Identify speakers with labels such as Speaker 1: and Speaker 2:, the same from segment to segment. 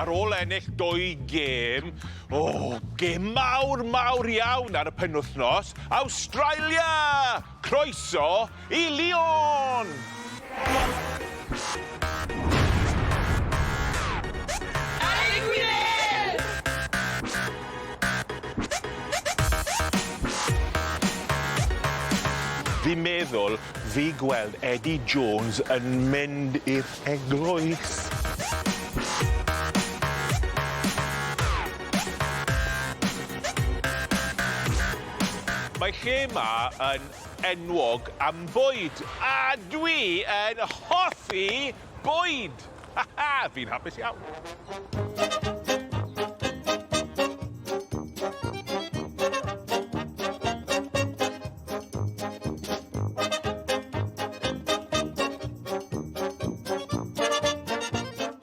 Speaker 1: ar ôl ennill 2 gêm, gêm mawr iawn ar y penwythnos, Australia! Croeso I Lyon!
Speaker 2: Allez Quinnell!
Speaker 1: Fi'n meddwl fi gweld Eddie Jones yn mynd i'r eglwys. Mae lle yma yn enwog am bwyd, a dwi yn hoffi bwyd. Fi'n hapus iawn.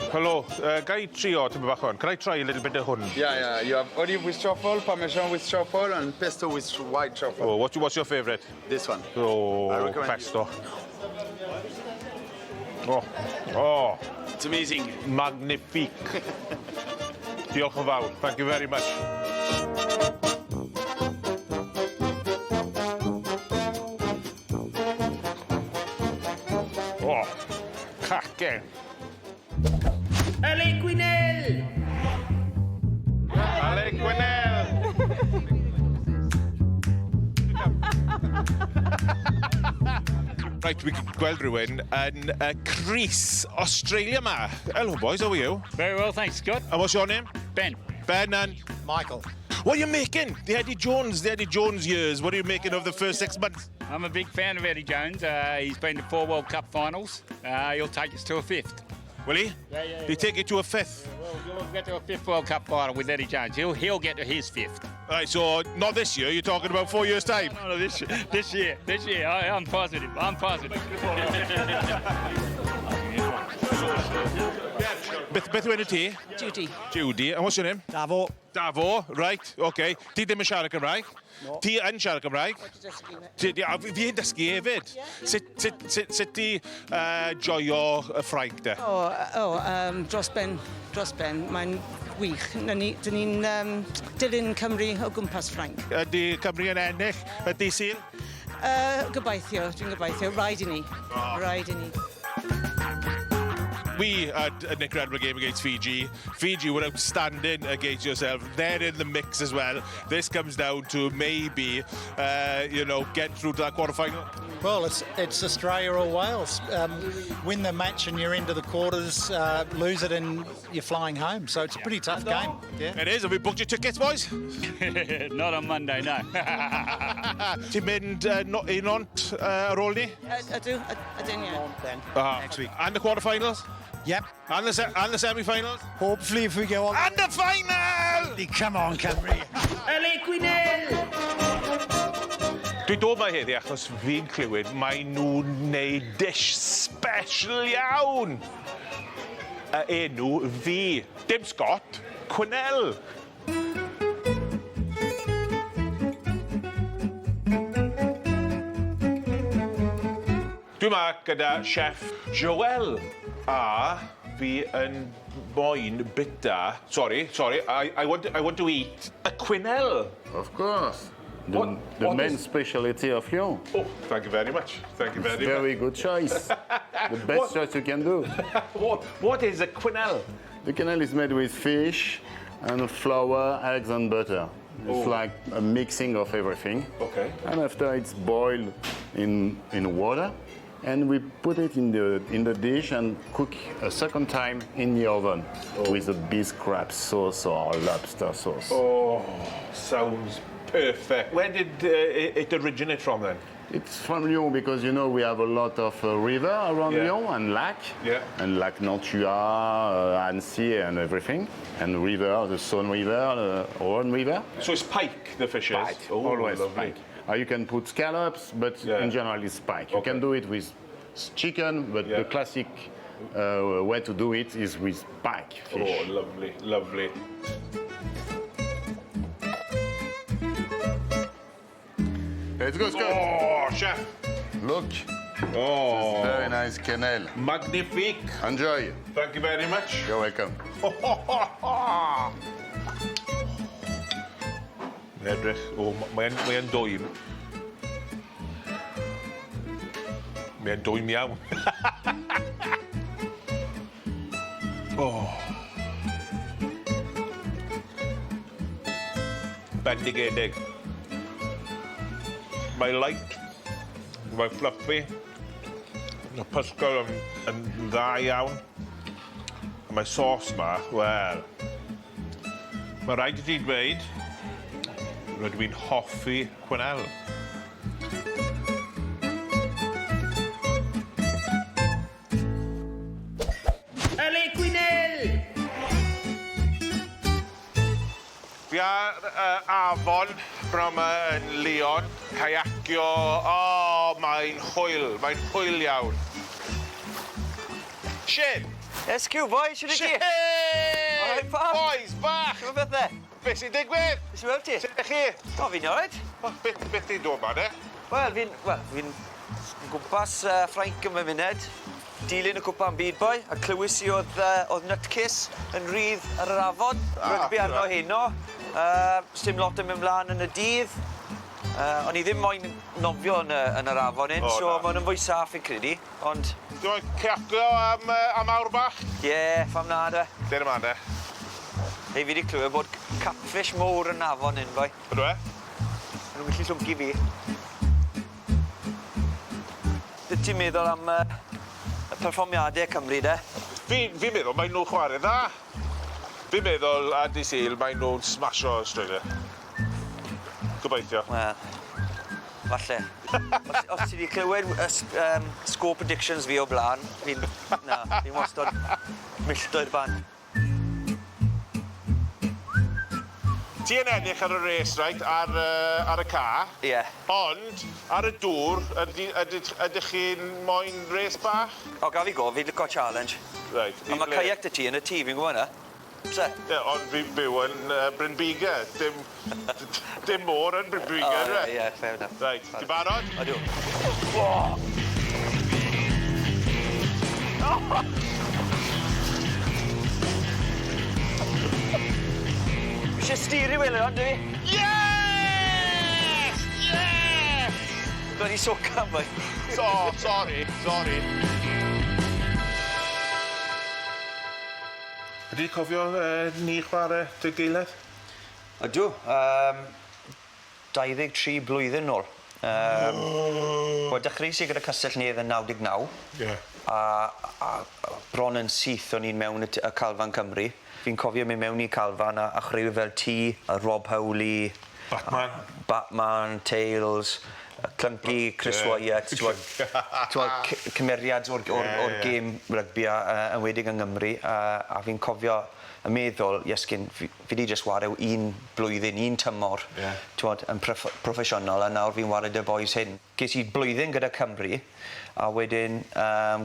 Speaker 1: Hello, gai trio tyma bach hwn? Can I try a little bit of hwn?
Speaker 3: Yeah. You have olive with truffle, parmesan with truffle, and pesto with white truffle.
Speaker 1: Oh, what's your favourite?
Speaker 3: This one.
Speaker 1: Oh,
Speaker 3: I recommend
Speaker 1: pesto. Oh.
Speaker 3: It's amazing.
Speaker 1: Magnifique. Diolch yn fawr. Thank you very much. Oh, cacen.
Speaker 2: Allez Quinnell!
Speaker 1: Allez Quinnell! Right, we can gweld rhywun yn Cris, Australia ma. Hello boys, how are you?
Speaker 4: Very well, thanks, Scott.
Speaker 1: And what's your name?
Speaker 4: Ben.
Speaker 1: Ben and...
Speaker 5: Michael.
Speaker 1: What are you making? The Eddie Jones years. What are you making of the first 6 months?
Speaker 4: I'm a big fan of Eddie Jones. He's been to 4 World Cup finals. He'll take us to a 5th.
Speaker 1: Will he?
Speaker 4: Yeah.
Speaker 1: He'll take you to a 5th.
Speaker 4: We'll get to a 5th World Cup final with Eddie Jones. He'll get to his 5th.
Speaker 1: Right, so not this year, you're talking about 4 years' time?
Speaker 4: No, this year. I'm positive.
Speaker 1: Beth yw enw ti?
Speaker 6: Judy.
Speaker 1: Judy. And what's your name?
Speaker 5: Davo.
Speaker 1: Davo, right, okay. Ti ddim yn siarad Cymraeg?
Speaker 5: No.
Speaker 1: Ti yn siarad Cymraeg? Fi yn dysgu hefyd. Sut ti joio y ffrainc de?
Speaker 6: Dros ben. Mae'n wych. Dyn ni'n dilyn Cymru o gwmpas Ffrainc.
Speaker 1: Ydy Cymru yn ennill? Ydy Sul?
Speaker 6: Dwi'n gobeithio. Rhaid i ni. Rhaid i ni.
Speaker 1: We had an incredible game against Fiji. Fiji were outstanding against yourself. They're in the mix as well. This comes down to maybe, get through to that quarter-final.
Speaker 5: Well, it's Australia or Wales. Win the match and you're into the quarters. Lose it and you're flying home. So it's a pretty tough game. Yeah.
Speaker 1: It is. Have we booked your tickets, boys?
Speaker 4: Not on Monday, no.
Speaker 1: Ti'n mynd i Nont ar ôl ni?
Speaker 6: Ydyn, ie.
Speaker 5: Next week.
Speaker 1: And the quarter-finals?
Speaker 5: Yep.
Speaker 1: And the semi-finals?
Speaker 5: Hopefully if we go on.
Speaker 1: And the final!
Speaker 5: Come on, Cymru.
Speaker 2: Allez Quinnell!
Speaker 1: Dwi'n dod ma heddi achos fi'n clywed mae nhw'n neud dish special iawn. Enw fi, dim Scott, Quenelle. Dwi'n ma gyda chef Joel a fi yn moyn bita. Sorry, I want to eat a Quenelle.
Speaker 7: Of course. The main speciality of Lyon.
Speaker 1: Oh, thank you very much.
Speaker 7: Very good choice. The best choice you can do.
Speaker 1: What is a Quenelle?
Speaker 7: The quenelle is made with fish and flour, eggs and butter. It's like a mixing of everything.
Speaker 1: Okay.
Speaker 7: And after it's boiled in water, and we put it in the dish and cook a second time in the oven with a beef crab sauce or lobster sauce.
Speaker 1: Oh, sounds perfect. Where did it originate from then?
Speaker 7: It's from Lyon because, we have a lot of river around Lyon and lac.
Speaker 1: Yeah.
Speaker 7: And lac Nantua, Annecy and everything. And river, the Saône River, the Rhône River.
Speaker 1: So it's pike, the fish is?
Speaker 7: Pike,
Speaker 1: Oh,
Speaker 7: always
Speaker 1: lovely.
Speaker 7: pike. You can put scallops, but in general it's pike. You can do it with chicken, but the classic way to do it is with pike fish.
Speaker 1: Oh, lovely.
Speaker 7: Let's go, Scott.
Speaker 1: Oh, chef.
Speaker 7: Look.
Speaker 1: Oh,
Speaker 7: Very nice Quenelle.
Speaker 1: magnifique.
Speaker 7: Enjoy.
Speaker 1: Thank you very much.
Speaker 7: You're welcome.
Speaker 1: Mae'n edrych, mae'n dwym. Mae'n dwym iawn. Bendigedig. Mae'n light, mae'n fluffy. Mae pysgol yn dda iawn. A mae sos ma, wel... Mae rhaid i ti dweud, rydw i'n hoffi Quenelle.
Speaker 2: Allez Quinnell!
Speaker 1: Fi ar afon from Lyon, kayacio. Mae'n hwyl iawn. Shin!
Speaker 8: SQ boy, siwr i ti?
Speaker 1: Shin!
Speaker 8: pam?
Speaker 1: Boys, bach!
Speaker 8: Siwr beth e?
Speaker 1: Be sy'n digwydd?
Speaker 8: Beth sy'n weld ti?
Speaker 1: Sut ydych chi?
Speaker 8: O, fi'n alright.
Speaker 1: Beth i'n dod ma, de?
Speaker 8: Wel, fi'n gwmpas Ffrainc am y muned. Dilyn y Cwpan y Byd boy, a clywys i oedd nutcase yn rydd ar yr afon. Rygbi arno heno. Sdim lot yn mynd mlaen yn y dydd. O'n i ddim moyn nofio yn yr afon hyn, so mae'n fwy saff yn credu, ond...
Speaker 1: Dwi'n cacio am awr bach?
Speaker 8: Ie, pham na de.
Speaker 1: Dyna ma, de.
Speaker 8: Hei, fi wedi clywed bod catfish mowr yn afon hyn, boi.
Speaker 1: Ydw e?
Speaker 8: Maen nhw'n gallu llwmgu fi. Dyd ti'n meddwl am y perfformiadau Cymru, de?
Speaker 1: Fi'n meddwl mae nhw'n chwarae dda. Fi'n meddwl a di Sul mae nhw'n smasho Australia. Gobeithio.
Speaker 8: Wel, falle. Os ti wedi clywed score predictions fi o blaen, fi'n wastad millto'r ban.
Speaker 1: Ti yn ennill ar y res, right, ar y ca.
Speaker 8: Ie.
Speaker 1: Ond, ar y dŵr, ydych chi'n moyn res bach?
Speaker 8: O, gaf i go, fi'n licio challenge.
Speaker 1: Right.
Speaker 8: A mae caiac dy ti yn y tŷ, fi'n gwybod yna. Se?
Speaker 1: Ie, ond fi'n byw yn Bryn Biga. Dim môr yn Bryn Biga,
Speaker 8: O, ie, fair enough.
Speaker 1: Right, ti barod?
Speaker 8: Odw. Fi eisiau styr i wylio, ond dwi?
Speaker 1: Yes! Yes!
Speaker 8: Dwi'n i socan, boi.
Speaker 1: Sorry. Ydy cofio ni chwarae dy gilydd?
Speaker 8: Ydw. 23 blwyddyn nôl. Wel, dechreuais i gyda Castell Nedd yn 99.
Speaker 1: Ie.
Speaker 8: A bron yn syth o'n i'n mewn y Calfan Cymru. Fi'n cofio mynd mewn i Calfan a chreu fel T, a Rob Howley... Batman, Tails, Clunky, Chris Wyatt, cymeriad o'r gêm rygbi yn wedig yng Nghymru. A fi'n cofio y meddwl, Iesgyn, fi wedi jyst wario un blwyddyn, un tymor, yn proffesiynol, a nawr fi'n wario dy boys hyn. Ges i blwyddyn gyda Cymru, a wedyn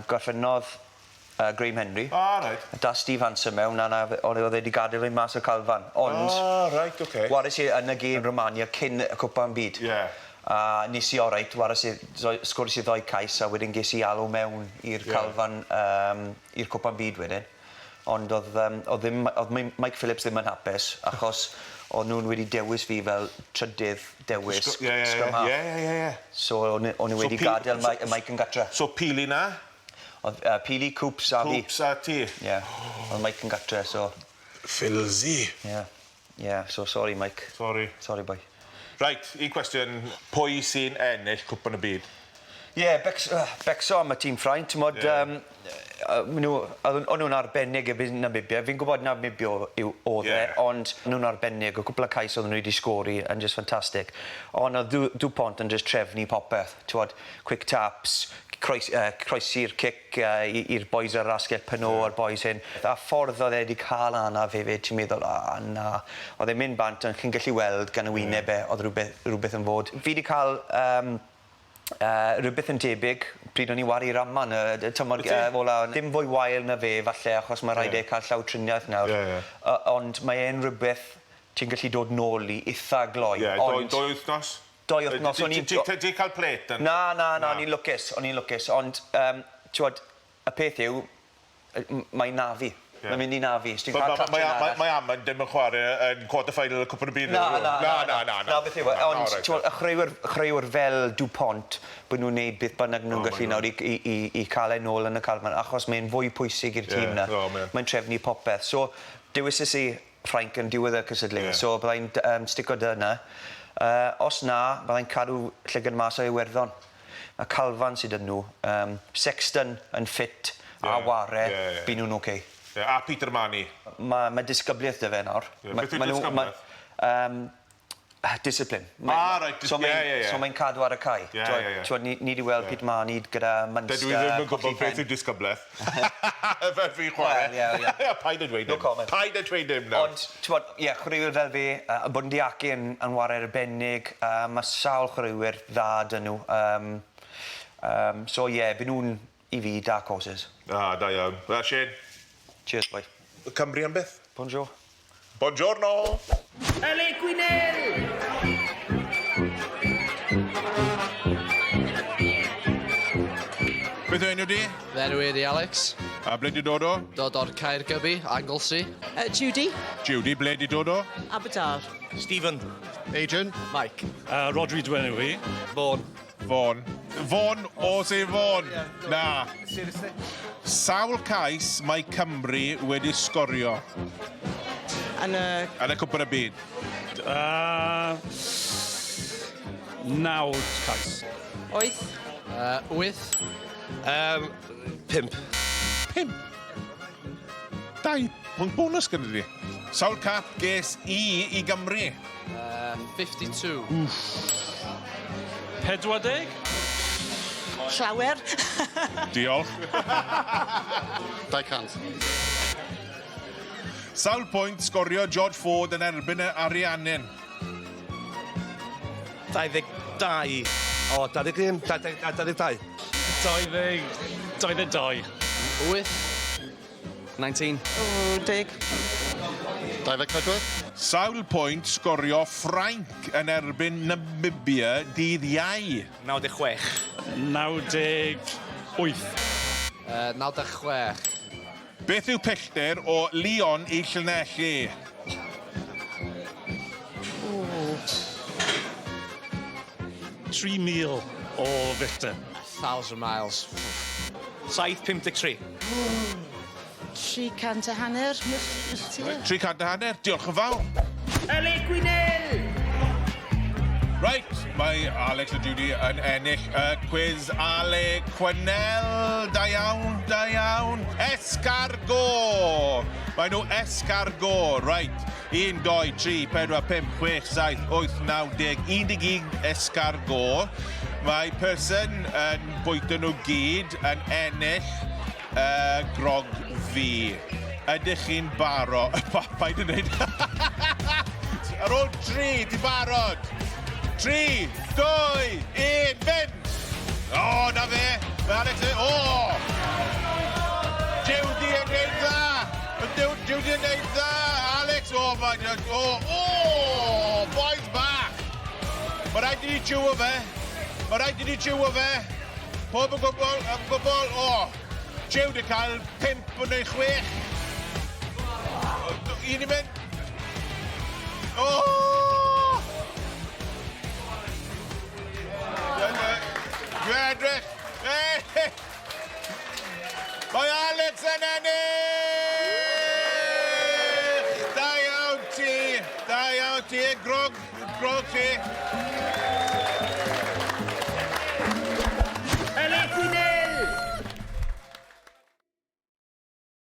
Speaker 8: gorffennodd Graham Henry.
Speaker 1: Right.
Speaker 8: Da Steve Hansen mewn, a oedd wedi gadael fi mas o Calfan. Ond,
Speaker 1: right, OK.
Speaker 8: waris i yn y gêm Romania cyn y Cwpan y Byd.
Speaker 1: Ie.
Speaker 8: A nes i oreit, sgwrs i ddoi cais, a wedyn ges i alw mewn i'r Calfan, i'r Cwpan y Byd wedyn. Ond oedd Mike Phillips ddim yn hapus, achos oedd nhw'n wedi dewis fi fel trydydd dewis scrum half.
Speaker 1: Ie.
Speaker 8: So o'n nhw wedi gadael Mike yn gatra.
Speaker 1: So Pili na?
Speaker 8: Oedd Pili, Cwps a fi.
Speaker 1: Cwps a ti?
Speaker 8: Ie, oedd Mike yn gatra, so...
Speaker 1: Philzy.
Speaker 8: Ie, so sorry Mike. Sorry boi.
Speaker 1: Right, un cwestiwn. Pwy sy'n ennill Cwpan y Byd?
Speaker 8: Ie, Becso am y tîm Ffrainc, ti'n modd... O'n nhw'n arbennig na Mibia. Fi'n gwybod na Mibia oedd e, ond nhw'n arbennig. O cwpl o cais oedd nhw wedi sgori yn just ffantastig. Ond oedd Dupont yn just trefnu popeth. Ti'n modd, quick taps, croesi'r cic i'r boys ar rasgell Pano a'r boys hyn. A ffordd oedd e wedi cael anaf hefyd, ti'n meddwl, na. Oedd e'n mynd bant, ond chi'n gallu weld gan y wyneb e, oedd rhywbeth yn fod. Fi wedi cael... rhywbeth yn debyg, pryd o'n i wari'r amman, tymor ola, ddim fwy wael na fe falle, achos mae rhaid e cael llawtriniaeth nawr. Ond mae e'n rhywbeth ti'n gallu dod nôl i eitha gloi.
Speaker 1: Dwy wythnos?
Speaker 8: 2 wythnos o'n i'n...
Speaker 1: Ti cael plet yn?
Speaker 8: Na, o'n i'n lwcus, ond, ti'wod, y peth yw, mae'n na fi. Mae'n mynd i na fi.
Speaker 1: Mae Amman ddim yn chwarae yn quarter-final y Cwpan y Byd.
Speaker 8: Na, beth yw, ond y chreuwr fel Dupont, bod nhw'n neud beth bynnag nhw'n gallu nawr i cael ei nôl yn y calman, achos mae'n fwy pwysig i'r tîm na. Mae'n trefnu popeth. So, dewisis i Ffrainc yn diwedd y cysadleuon, so byddai'n stico dyna. Os na, byddai'n cadw llygad mas o Iwerddon. A Calfan sydd yn nhw. Sexton yn ffit a ware, byd nhw'n oce.
Speaker 1: A Peter Manny.
Speaker 8: Mae disgybliaeth dy fe nawr.
Speaker 1: Beth yw disgybliaeth?
Speaker 8: Discipline.
Speaker 1: Right.
Speaker 8: So mae'n cadw ar y cae. Ni wedi weld Peter Manny gyda Munster.
Speaker 1: Dwi ddim yn gwybod beth yw disgybliaeth. Fe fi chwarae. Paid y dweud dim. Paid y dweud dim nawr.
Speaker 8: Ond, chwaraewyr fel fi, bod yn diacu yn warae'r arbennig, mae sawl chwaraewyr dda dyn nhw. So, byd nhw'n i fi dark horses.
Speaker 1: Da iawn. Shane.
Speaker 8: Cheers, boy.
Speaker 1: Cymru am beth?
Speaker 8: Bonjour.
Speaker 1: Buongiorno.
Speaker 2: Allez Quinnell!
Speaker 1: Beth yw enw di?
Speaker 9: Enw wedi Alex.
Speaker 1: A ble di dod o?
Speaker 9: Dod o'r Caergybi, Anglesey.
Speaker 6: Judy.
Speaker 1: Judy, ble di dod o?
Speaker 6: Aberdar.
Speaker 9: Stephen.
Speaker 10: Adrian.
Speaker 9: Mike.
Speaker 10: Rodri dwi enw i.
Speaker 9: Vaughan.
Speaker 1: Fawn. Fawn o se Fawn? Na. Sawl cais mae Cymru wedi sgorio
Speaker 6: Yn
Speaker 1: y Cwpan y Byd?
Speaker 10: 9 cais.
Speaker 6: 8.
Speaker 9: 8.
Speaker 10: 5.
Speaker 1: 5? 2 pwynt bonus gyda di. Sawl cap ges i Gymru?
Speaker 9: 52.
Speaker 10: 40.
Speaker 6: Llawer.
Speaker 1: Diolch.
Speaker 10: 200.
Speaker 1: Sawl pwynt sgorio George Ford yn erbyn y Ariannin?
Speaker 10: 22. O, 21. 22. 22.
Speaker 9: 8. 19.
Speaker 6: O, 10.
Speaker 10: 24.
Speaker 1: Sawl pwynt sgorio Ffrainc yn erbyn Namibia dydd Iau?
Speaker 10: 96. 98.
Speaker 9: 96.
Speaker 1: Beth yw pellter o Lyon i Llanelli?
Speaker 10: 3,000 o Victor.
Speaker 9: 1,000 miles.
Speaker 10: 753.
Speaker 6: 300 a hanner.
Speaker 1: 300 a hanner, diolch yn fawr.
Speaker 2: Allez Quinnell!
Speaker 1: Right, mae Alex a Judy yn ennill y quiz Allez Quinnell. Da iawn. Escargot. Mae nhw escargot, right. 1, 2, 3, 4, 5, 6, 7, 8, 9, 10, 11 escargot. Mae person yn bwyta nhw gyd yn ennill grog fi. Ydych chi'n barod? Paid yn neud. Ar ôl 3, ti barod? 3, 2, 1, mynd! O, na fe! Mae Alex yn... O! Judy yn neud dda! Judy yn neud dda! Alex, mae'n... O! Boys back! Mae rhaid i ni tiwo fe. Pob yn gwybod. O! Judy yn cael 5 neu 6. Un i mynd. O! Dwi'n edrych. Mae Alex yn ennill! Da iawn ti. Grog ti.